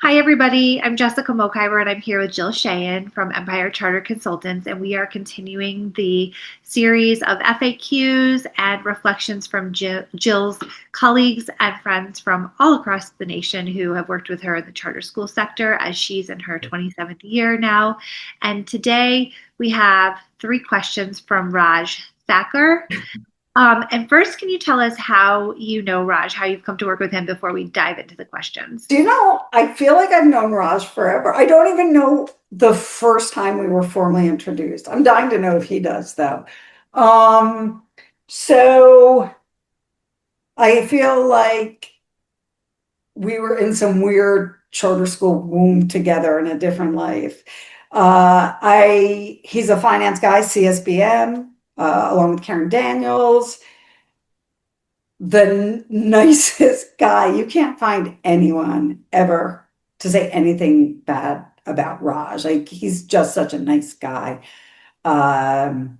Hi, everybody. I'm Jessica Mokhiber, and I'm here with Jill Sheehan from Empire Charter Consultants, and we are continuing the series of FAQs and reflections from Jill's colleagues and friends from all across the nation who have worked with her in the charter school sector as she's in her 27th year now. And today we have three questions from Raj Thakkar. And first, can you tell us how you know Raj, how you've come to work with him before we dive into the questions? Do you know, I feel like I've known Raj forever. I don't even know the first time we were formally introduced. I'm dying to know if he does, though. Um, so I feel like we were in some weird charter school womb together in a different life. He's a finance guy, CSBM, along with Karen Daniels, the nicest guy. You can't find anyone ever to say anything bad about Raj. Like he's just such a nice guy. Um,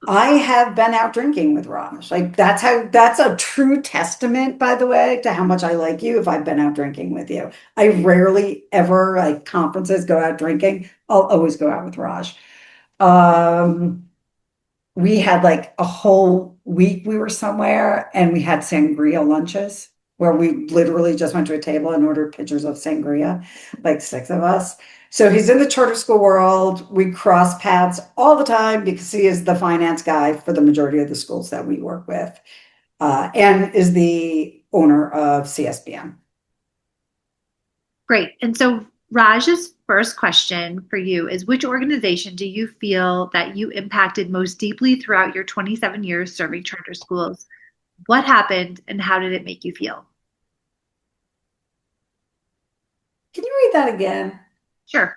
I have been out drinking with Raj. Like that's a true testament, by the way, to how much I like you if I've been out drinking with you. I rarely ever like conferences go out drinking. I'll always go out with Raj. Um, we had like a whole week we were somewhere and we had sangria lunches where we literally just went to a table and ordered pitchers of sangria, like six of us. So he's in the charter school world. We cross paths all the time because he is the finance guy for the majority of the schools that we work with, and is the owner of CSBM. Great. And so Raj's first question for you is which organization do you feel that you impacted most deeply throughout your 27 years serving charter schools? What happened and how did it make you feel? Can you read that again? Sure.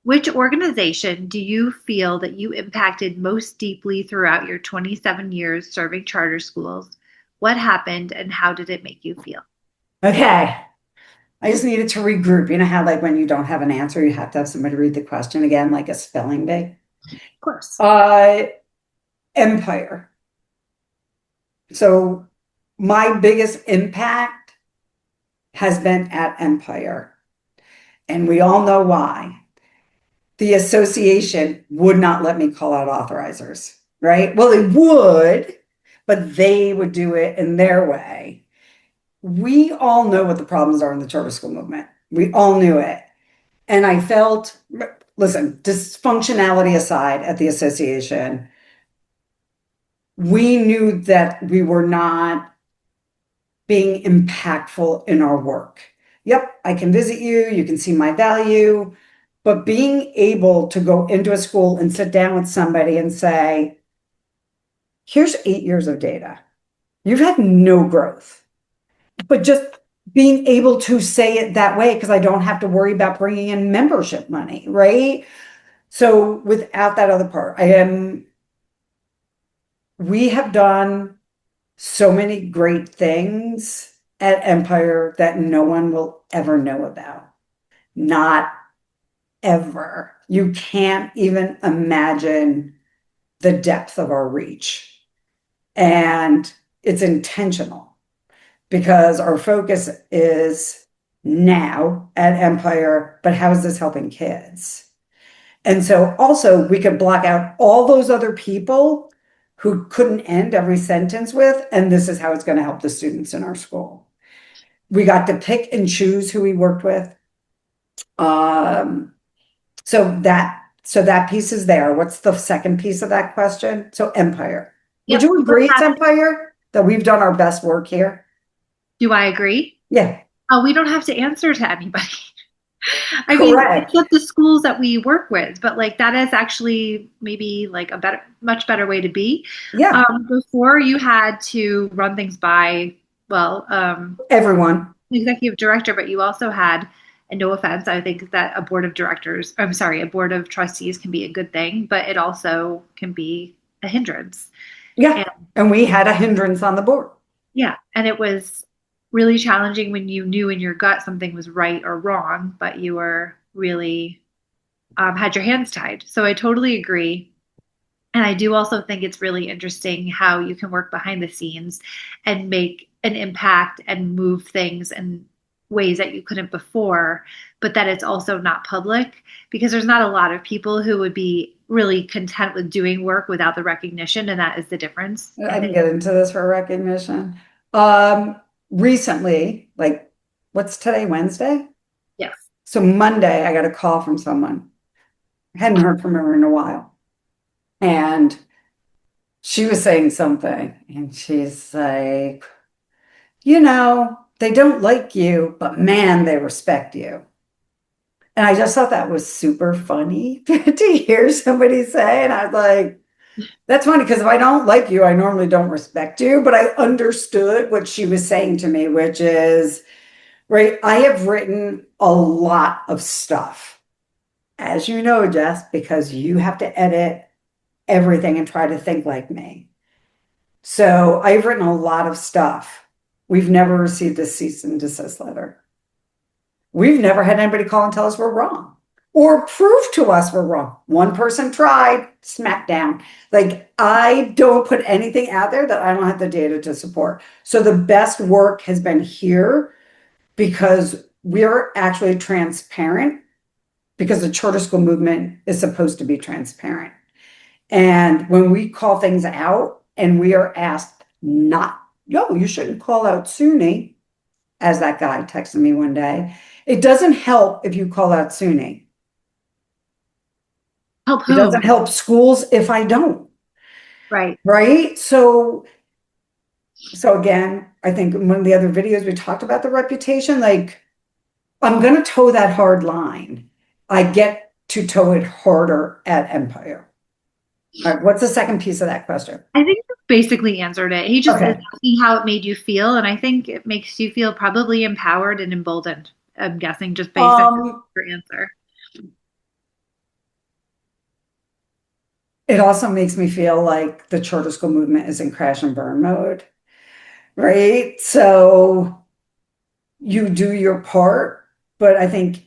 Which organization do you feel that you impacted most deeply throughout your 27 years serving charter schools? What happened and how did it make you feel? Okay. I just needed to regroup. You know how, like, when you don't have an answer, you have to have somebody read the question again, like a spelling bee? Of course. Uh, Empire. So, my biggest impact has been at Empire, and we all know why. The association would not let me call out authorizers, right? Well, it would, but they would do it in their way. We all know what the problems are in the charter school movement. We all knew it. And I felt, listen, dysfunctionality aside at the association, we knew that we were not being impactful in our work. Yep, I can visit you, you can see my value, but being able to go into a school and sit down with somebody and say, here's 8 years of data. You've had no growth, but just being able to say it that way because I don't have to worry about bringing in membership money, right? So without that other part, we have done so many great things at Empire that no one will ever know about. Not ever. You can't even imagine the depth of our reach. And it's intentional because our focus is now at Empire, but how is this helping kids? And so also we could block out all those other people who couldn't end every sentence with, and this is how it's going to help the students in our school. We got to pick and choose who we worked with. Um, so that piece is there. What's the second piece of that question? So Empire. Would Yep. you What agree it's happened? Empire that we've done our best work here? Do I agree? Yeah, Oh, we don't have to answer to anybody. I mean, correct. except the schools that we work with, but like that is actually maybe like a better, much better way to be. Yeah, Before you had to run things by, well, everyone. executive director, but you also had, and no offense, I think that a board of directors, I'm sorry, a board of trustees can be a good thing, but it also can be a hindrance. Yeah, And and we had a hindrance on the board. yeah, and it was really challenging when you knew in your gut something was right or wrong, but you were really had your hands tied. So I totally agree. And I do also think it's really interesting how you can work behind the scenes and make an impact and move things and ways that you couldn't before, but that it's also not public because there's not a lot of people who would be really content with doing work without the recognition, and that is the difference, I I can think. get into this for recognition. Um, Recently, like, what's today, Wednesday? Yes. So Monday, I got a call from someone. I hadn't heard from her in a while. And she was saying something, and she's like, they don't like you, but man, they respect you. And I just thought that was super funny to hear somebody say. And I was like, that's funny because if I don't like you, I normally don't respect you. But I understood what she was saying to me, which is, right, I have written a lot of stuff, as you know, Jess, because you have to edit everything and try to think like me. So I've written a lot of stuff. We've never received a cease and desist letter. We've never had anybody call and tell us we're wrong or prove to us we're wrong. One person tried, smack down. Like, I don't put anything out there that I don't have the data to support. So the best work has been here because we're actually transparent because the charter school movement is supposed to be transparent. And when we call things out and we are asked not, no, you shouldn't call out SUNY, as that guy texted me one day, it doesn't help if you call out SUNY. Help It doesn't whom? help schools if I don't, Right. right? So again, I think in one of the other videos we talked about the reputation, like I'm going to toe that hard line. I get to toe it harder at Empire. All right, what's the second piece of that question? I think you basically answered it. He just is Okay. asking how it made you feel, and I think it makes you feel probably empowered and emboldened. I'm guessing just based on Um, your answer. it also makes me feel like the charter school movement is in crash and burn mode, right? So you do your part, but I think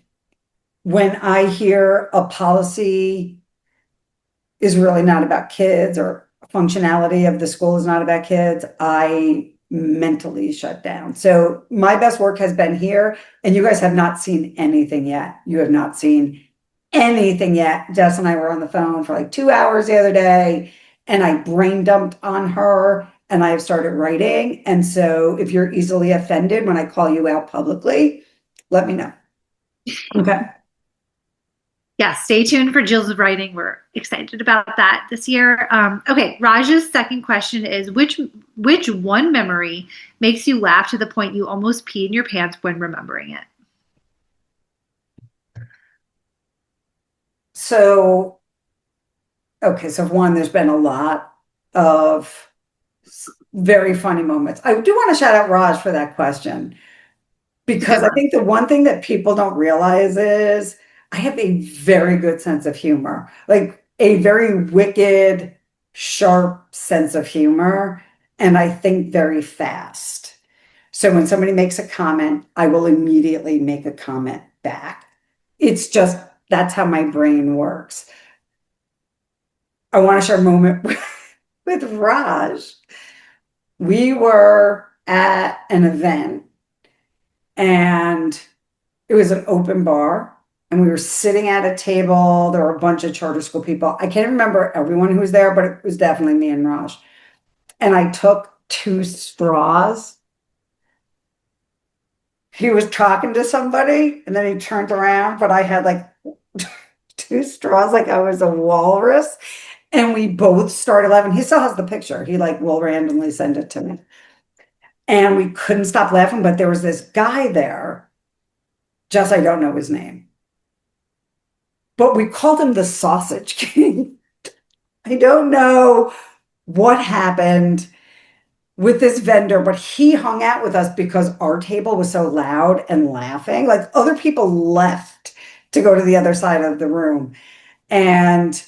when I hear a policy is really not about kids or functionality of the school is not about kids, I mentally shut down. So my best work has been here, and you guys have not seen anything yet. You have not seen anything yet. Jess and I were on the phone for like 2 hours the other day, and I brain dumped on her and I have started writing. And so if you're easily offended when I call you out publicly, let me know. Okay. Yeah, stay tuned for Jill's writing. We're excited about that this year. Okay, Raj's second question is which one memory makes you laugh to the point you almost pee in your pants when remembering it? So, okay, so one, there's been a lot of very funny moments. I do want to shout out Raj for that question It's a good because I one. think the one thing that people don't realize is I have a very good sense of humor, like a very wicked, sharp sense of humor, and I think very fast. So when somebody makes a comment, I will immediately make a comment back. It's just that's how my brain works. I want to share a moment with Raj. We were at an event and it was an open bar and we were sitting at a table. There were a bunch of charter school people. I can't remember everyone who was there, but it was definitely me and Raj. And I took two straws. He was talking to somebody and then he turned around, but I had like two straws like I was a walrus. And we both started laughing. He still has the picture. He like will randomly send it to me. And we couldn't stop laughing, but there was this guy there. Just I don't know his name. But we called him the Sausage King. I don't know what happened with this vendor, but he hung out with us because our table was so loud and laughing. Like other people left to go to the other side of the room. And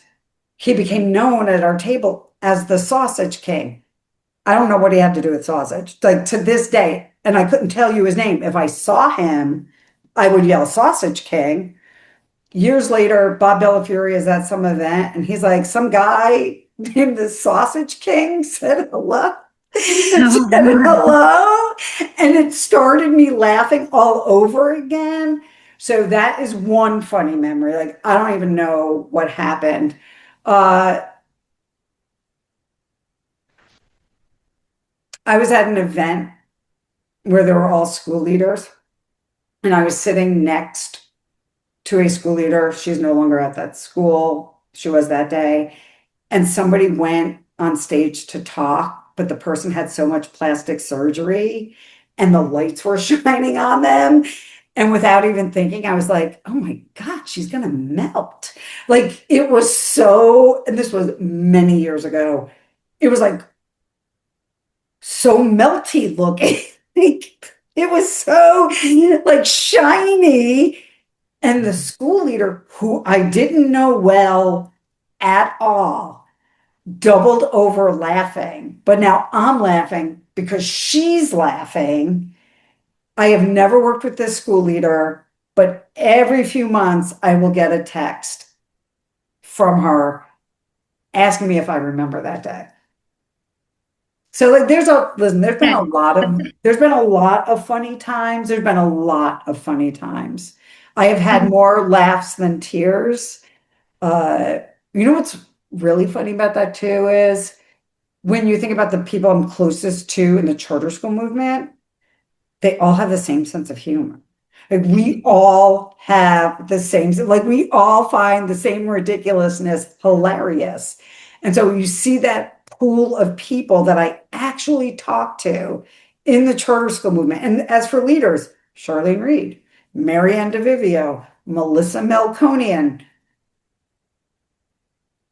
he became known at our table as the Sausage King. I don't know what he had to do with sausage, like to this day. And I couldn't tell you his name. If I saw him, I would yell Sausage King. Years later, Bob Bellafury is at some event and he's like, some guy named the Sausage King said hello. She said hello, and it started me laughing all over again. So that is one funny memory. Like I don't even know what happened. Uh, I was at an event where there were all school leaders, and I was sitting next to a school leader. She's no longer at that school. She was that day. And somebody went on stage to talk, but the person had so much plastic surgery and the lights were shining on them. And without even thinking, I was like, oh my God, she's going to melt. Like it was so, and this was many years ago, it was like so melty looking. Like, it was so like shiny. And the school leader, who I didn't know well at all, doubled over laughing. But now I'm laughing because she's laughing. I have never worked with this school leader, but every few months I will get a text from her asking me if I remember that day. So like listen, Yeah, there's been a lot of funny times. There's been a lot of funny times. I have had and more laughs than tears. Uh, you know what's really funny about that too is when you think about the people I'm closest to in the charter school movement, they all have the same sense of humor. Like we all have the same, like we all find the same ridiculousness hilarious. And so you see that pool of people that I actually talk to in the charter school movement. And as for leaders, Charlene Reed, Marianne DeVivio, Melissa Melkonian,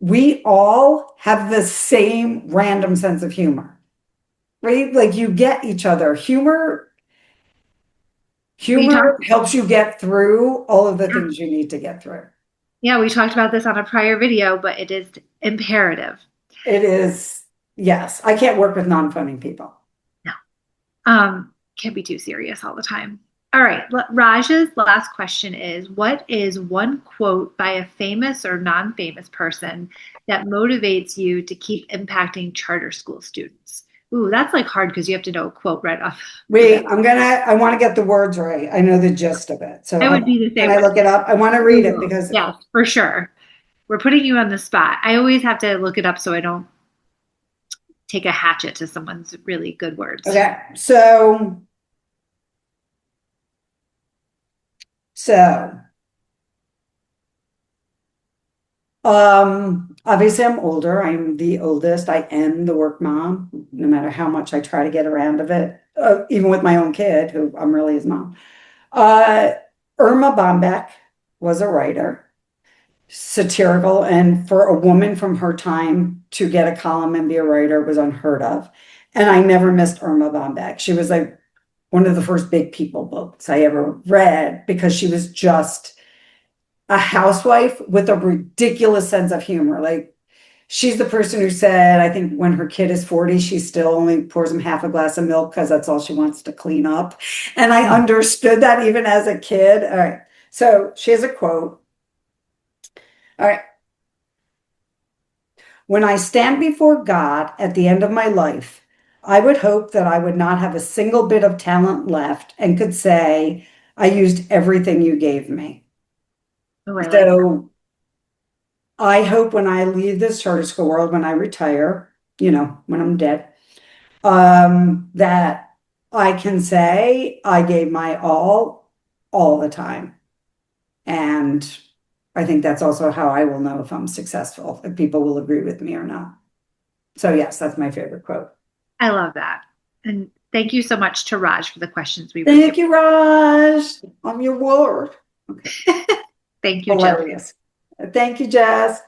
we all have the same random sense of humor, right? Like you get each other. we talked, Humor helps you get through all of the things you need to get through. yeah, we talked about this on a prior video, but it is imperative. It is, yes, I can't work with non-funny people. No. Can't be too serious all the time. All right, Raj's last question is, what is one quote by a famous or non-famous person that motivates you to keep impacting charter school students? Ooh, that's like hard because you have to know a quote right off the bat. Wait, I want to get the words right. I know the gist of it. So I would be the can same I way. look it up? I want to read it because, Yes, for sure. We're putting you on the spot. I always have to look it up so I don't take a hatchet to someone's really good words. okay, so, obviously I'm older. I'm the oldest. I am the work mom, no matter how much I try to get around of it, even with my own kid, who I'm really his mom. Uh, Irma Bombeck was a writer, satirical, and for a woman from her time to get a column and be a writer was unheard of. And I never missed Irma Bombeck. She was like one of the first big people books I ever read because she was just a housewife with a ridiculous sense of humor. Like she's the person who said, I think when her kid is 40, she still only pours him half a glass of milk because that's all she wants to clean up. And I understood that even as a kid. All right. So she has a quote. All right. When I stand before God at the end of my life, I would hope that I would not have a single bit of talent left and could say, I used everything you gave me. Oh, I like that. So I hope when I leave this charter school world, when I retire, when I'm dead, that I can say I gave my all the time. And I think that's also how I will know if I'm successful, if people will agree with me or not. So yes, that's my favorite quote. I love that. And thank you so much to Raj for the questions we Thank reviewed. you, Raj. I'm your word. Okay. Thank you, Jill. Hilarious. Thank you, Jess.